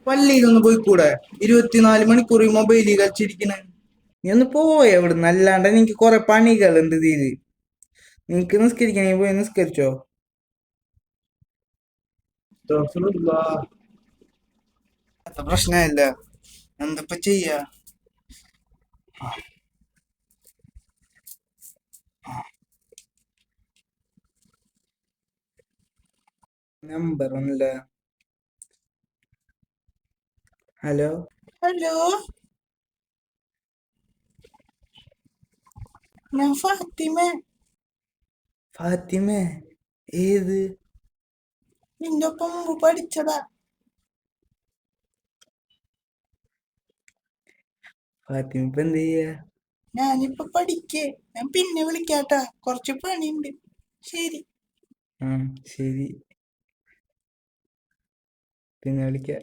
പള്ളിയിലൊന്ന് പോയിക്കൂടെ? 24 മണിക്കൂർ മൊബൈലിൽ കളിച്ചിരിക്കണ. നീ ഒന്ന് പോയ ഇവിടെ നല്ലാണ്ട് എനിക്ക് കൊറേ പണികളുണ്ട് ഇതില്. നിനക്ക് നിസ്കരിക്കണേ പോയി നിസ്കരിച്ചോ. അത് പ്രശ്നമില്ല. എന്തപ്പ ചെയ്യാ? നമ്പർ ഒന്നുമില്ല. ഹലോ ഹലോ, ഞാൻ ഫാത്തിമ. ഫാത്തിമ? ഏത്? നിന്റെ ഒപ്പം മുമ്പ് പഠിച്ചതാ. ഫാത്തിമ ഇപ്പൊ എന്ത് ചെയ്യാ? ഞാനിപ്പൊ പഠിക്കേ. ഞാൻ പിന്നെ വിളിക്കാട്ടാ, കുറച്ച് പണിയുണ്ട്. ശരി. ശരി, പിന്നെ വിളിക്കാം.